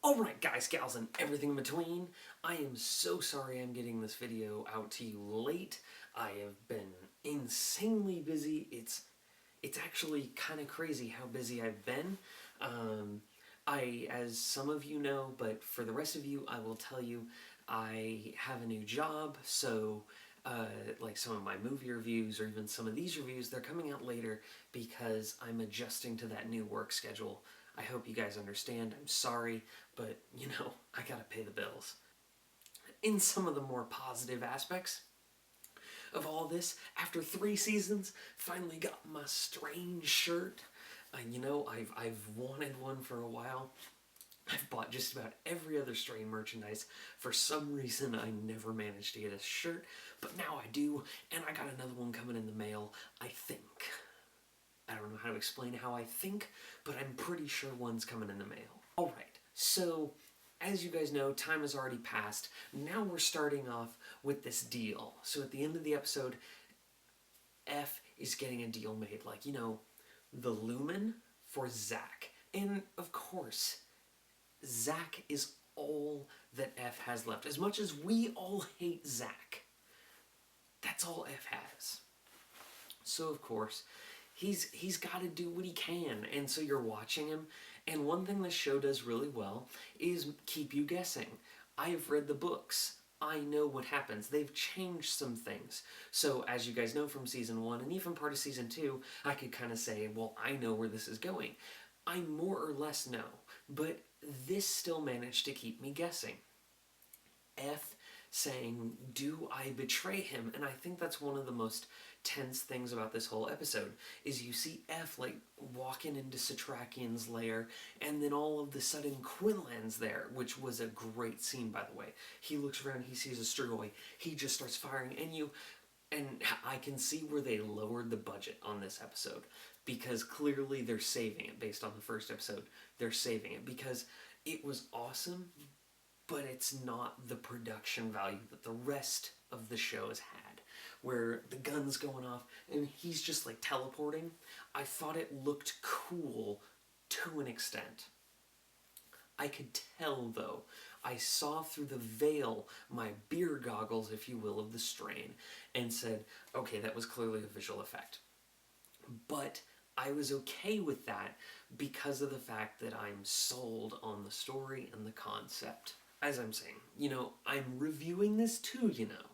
Alright guys, gals, and everything in between, I am so sorry I'm getting this video out to you late. I have been insanely busy. It's actually kind of crazy how busy I've been. As some of you know, but for the rest of you, I will tell you, I have a new job, so like some of my movie reviews or even some of these reviews, they're coming out later because I'm adjusting to that new work schedule. I hope you guys understand. I'm sorry, but you know, I gotta pay the bills. In some of the more positive aspects of all this, after 3 seasons, finally got my Strange shirt. I've wanted one for a while. I've bought just about every other Strain merchandise. For some reason, I never managed to get a shirt, but now I do, and I got another one coming in the mail, I think. I don't know how to explain how I think, but I'm pretty sure one's coming in the mail. Alright, so as you guys know, time has already passed. Now we're starting off with this deal. So at the end of the episode, F is getting a deal made. Like, you know, the Lumen for Zack. And of course, Zack is all that F has left. As much as we all hate Zack, that's all F has. So of course, he's got to do what he can, and so you're watching him. And one thing this show does really well is keep you guessing. I've read the books. I know what happens. They've changed some things. So as you guys know from season 1 and even part of season 2, I could kind of say, well, I know where this is going. I more or less know, but this still managed to keep me guessing. F saying, do I betray him? And I think that's one of the most tense things about this whole episode, is you see F like walking into Satrakian's lair, and then all of the sudden Quinlan's there, which was a great scene, by the way. He looks around, he sees a Strigoi, he just starts firing, and I can see where they lowered the budget on this episode, because clearly they're saving it based on the first episode. They're saving it because it was awesome, but it's not the production value that the rest of the show has had, where the gun's going off and he's just like teleporting. I thought it looked cool to an extent. I could tell though, I saw through the veil, my beer goggles, if you will, of the Strain, and said, okay, that was clearly a visual effect. But I was okay with that because of the fact that I'm sold on the story and the concept. As I'm saying, you know, I'm reviewing this too, you know.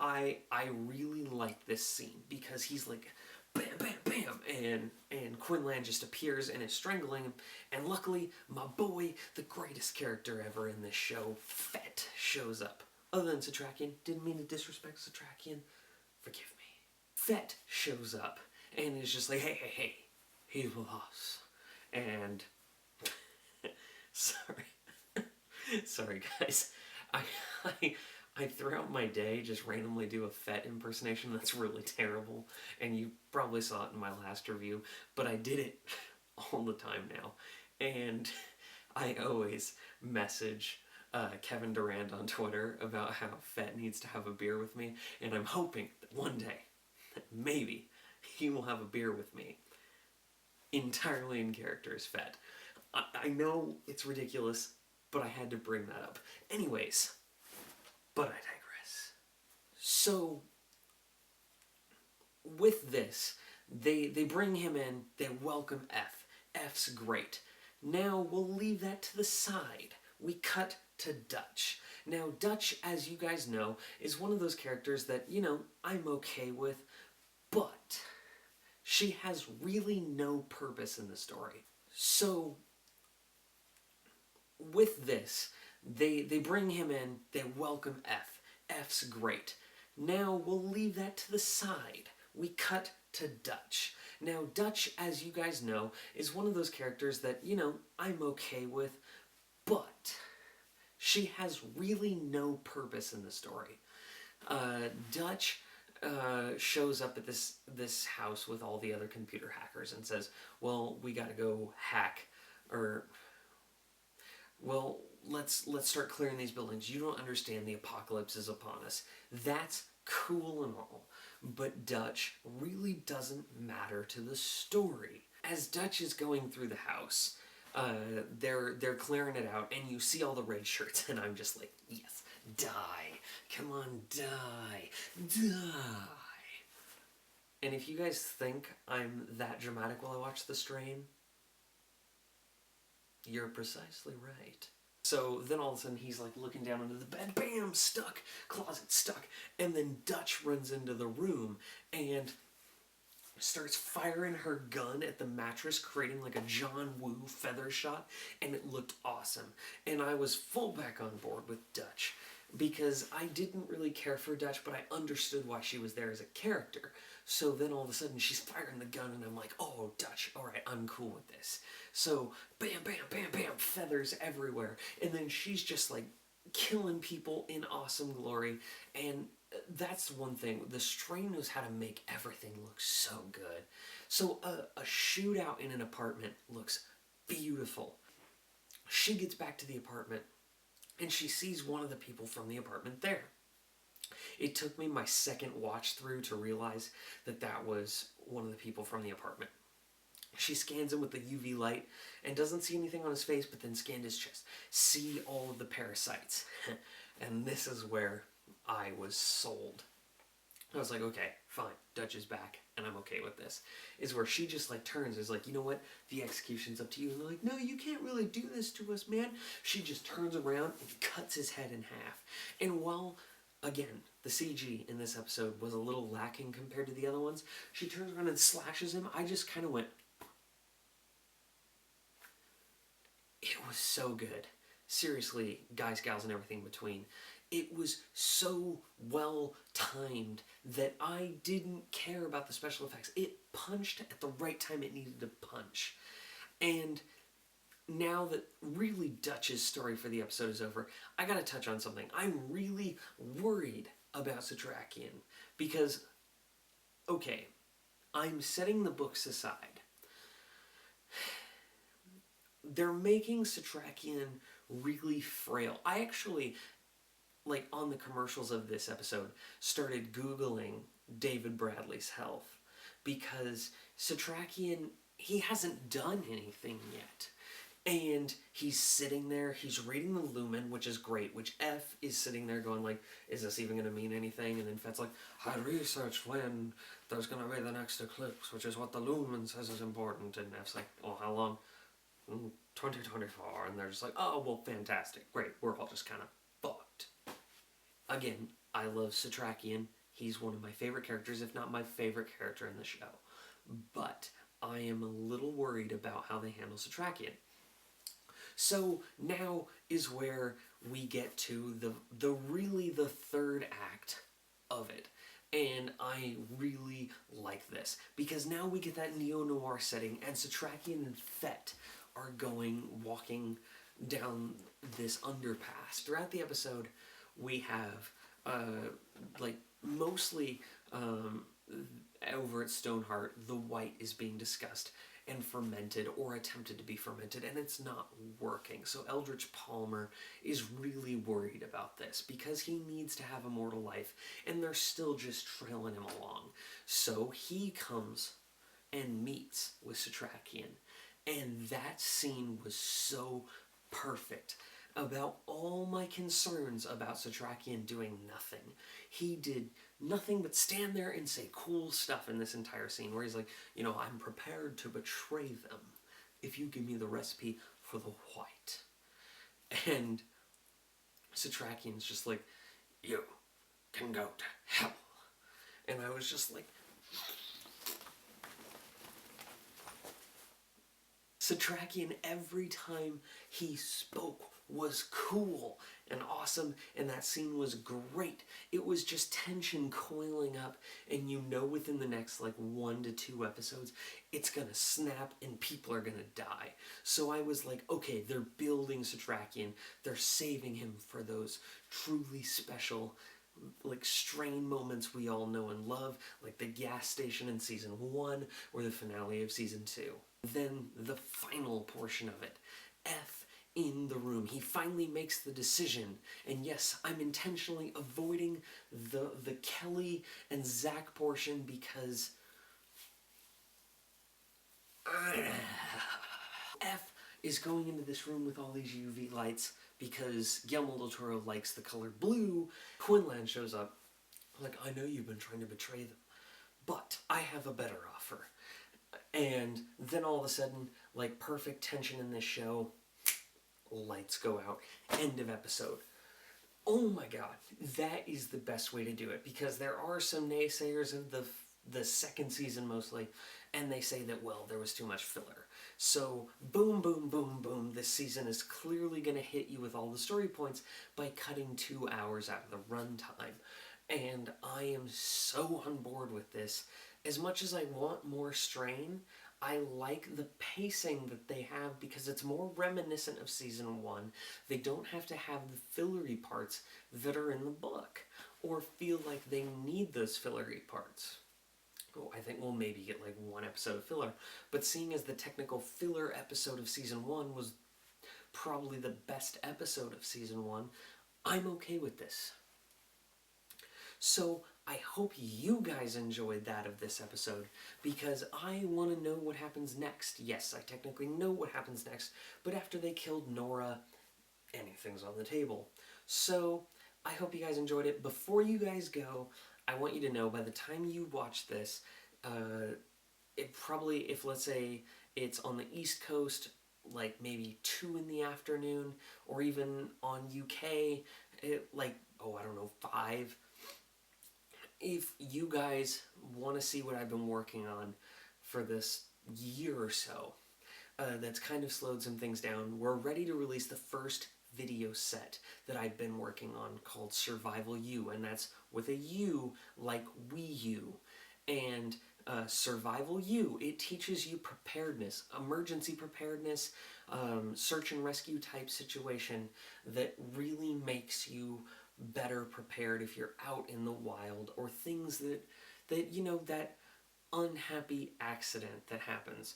I really like this scene because he's like, bam, bam, bam, and Quinlan just appears and is strangling him. And luckily, my boy, the greatest character ever in this show, Fett, shows up. Other than Satrakian, didn't mean to disrespect Satrakian, forgive me. Fett shows up and is just like, hey, he's with us. And, sorry. Sorry, guys. I throughout my day just randomly do a Fett impersonation that's really terrible, and you probably saw it in my last review, but I did it all the time now. And I always message Kevin Durand on Twitter about how Fett needs to have a beer with me, and I'm hoping that one day, that maybe, he will have a beer with me. Entirely in character as Fett. I know it's ridiculous, but I had to bring that up. Anyways, but I digress. So, with this, they bring him in, they welcome F. F's great. Now we'll leave that to the side. We cut to Dutch. Now Dutch, as you guys know, is one of those characters that, you know, I'm okay with, but she has really no purpose in the story. So, with this, they bring him in, they welcome F. F's great. Now we'll leave that to the side. We cut to Dutch. Now Dutch, as you guys know, is one of those characters that, you know, I'm okay with, but she has really no purpose in the story. Dutch shows up at this house with all the other computer hackers and says, well, we gotta go hack, or, well, let's start clearing these buildings. You don't understand, the apocalypse is upon us. That's cool and all, but Dutch really doesn't matter to the story. As Dutch is going through the house, they're clearing it out, and you see all the red shirts, and I'm just like, yes, die, come on, die, die. And if you guys think I'm that dramatic while I watch The Strain, you're precisely right. So then all of a sudden he's like looking down into the bed, bam, stuck, closet stuck, and then Dutch runs into the room and starts firing her gun at the mattress, creating like a John Woo feather shot, and it looked awesome. And I was full back on board with Dutch because I didn't really care for Dutch, but I understood why she was there as a character. So then all of a sudden she's firing the gun, and I'm like, oh, Dutch, all right, I'm cool with this. So bam, bam, bam, bam, feathers everywhere. And then she's just like killing people in awesome glory. And that's one thing. The Strain knows how to make everything look so good. So a shootout in an apartment looks beautiful. She gets back to the apartment and she sees one of the people from the apartment there. It took me my second watch through to realize that that was one of the people from the apartment. She scans him with the UV light and doesn't see anything on his face, but then scanned his chest. See all of the parasites. And this is where I was sold. I was like, okay, fine, Dutch is back, and I'm okay with this. Is where she just like turns, is like, you know what, the execution's up to you. And they're like, no, you can't really do this to us, man. She just turns around and cuts his head in half. And while, again, the CG in this episode was a little lacking compared to the other ones, she turns around and slashes him. I just kind of went, it was so good. Seriously, guys, gals, and everything in between. It was so well timed that I didn't care about the special effects. It punched at the right time it needed to punch. And now that really Dutch's story for the episode is over, I gotta touch on something. I'm really worried about Satrakian because, okay, I'm setting the books aside. They're making Satrakian really frail. I actually, like on the commercials of this episode, started Googling David Bradley's health because Satrakian, he hasn't done anything yet. And he's sitting there, he's reading the Lumen, which is great, which F is sitting there going like, is this even going to mean anything? And then Fett's like, I researched when there's going to be the next eclipse, which is what the Lumen says is important. And F's like, oh, how long? 2024. And they're just like, oh, well, fantastic, great, we're all just kind of fucked. Again, I love Satrakian. He's one of my favorite characters, if not my favorite character in the show. But I am a little worried about how they handle Satrakian. So now is where we get to the third act of it. And I really like this because now we get that neo-noir setting, and Satrakian and Fett are walking down this underpass. Throughout the episode, we have like mostly over at Stoneheart, the white is being discussed and fermented or attempted to be fermented, and it's not working. So Eldritch Palmer is really worried about this because he needs to have immortal life, and they're still just trailing him along. So he comes and meets with Satrakian, and that scene was so perfect. About all my concerns about Satrakian doing nothing, he did nothing but stand there and say cool stuff in this entire scene where he's like, you know, I'm prepared to betray them if you give me the recipe for the white. And Satrakian's just like, you can go to hell. And I was just like, Satrakian, every time he spoke, was cool and awesome, and that scene was great. It was just tension coiling up, and you know within the next like 1 to 2 episodes it's gonna snap and people are gonna die. So I was like, okay, they're building Satrakian, they're saving him for those truly special like Strain moments we all know and love, like the gas station in season 1 or the finale of season 2. Then the final portion of it, F in the room. He finally makes the decision, and yes, I'm intentionally avoiding the Kelly and Zach portion because F is going into this room with all these UV lights because Guillermo del Toro likes the color blue. Quinlan shows up, like, I know you've been trying to betray them, but I have a better offer. And then all of a sudden, like, perfect tension in this show, lights go out, end of episode. Oh my god, that is the best way to do it, because there are some naysayers of the second season mostly, and they say that, well, there was too much filler. So boom, boom, boom, boom, this season is clearly going to hit you with all the story points by cutting 2 hours out of the runtime. And I am so on board with this. As much as I want more strain, I like the pacing that they have because it's more reminiscent of season 1. They don't have to have the fillery parts that are in the book, or feel like they need those fillery parts. Oh, I think we'll maybe get like 1 episode of filler, but seeing as the technical filler episode of season 1 was probably the best episode of season 1, I'm okay with this. So I hope you guys enjoyed that of this episode, because I want to know what happens next. Yes, I technically know what happens next, but after they killed Nora, anything's on the table. So I hope you guys enjoyed it. Before you guys go, I want you to know, by the time you watch this, it probably, if let's say it's on the East Coast, like maybe 2 in the afternoon, or even on UK, like, oh, I don't know, 5. If you guys want to see what I've been working on for this year or so, that's kind of slowed some things down, we're ready to release the first video set that I've been working on called Survival U, and that's with a U like Wii U. And Survival U, it teaches you preparedness, emergency preparedness, search and rescue type situation that really makes you better prepared if you're out in the wild, or things that you know, that unhappy accident that happens.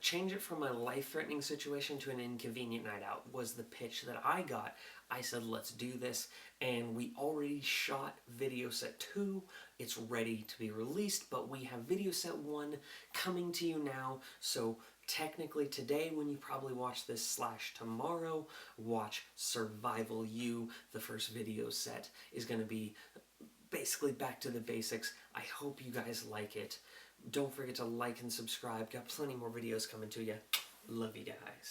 Change it from a life-threatening situation to an inconvenient night out was the pitch that I got. I said, let's do this, and we already shot video set 2. It's ready to be released, but we have video set 1 coming to you now, so technically today, when you probably watch this / tomorrow, watch Survival U. The first video set is going to be basically back to the basics. I hope you guys like it. Don't forget to like and subscribe. Got plenty more videos coming to you. Love you guys.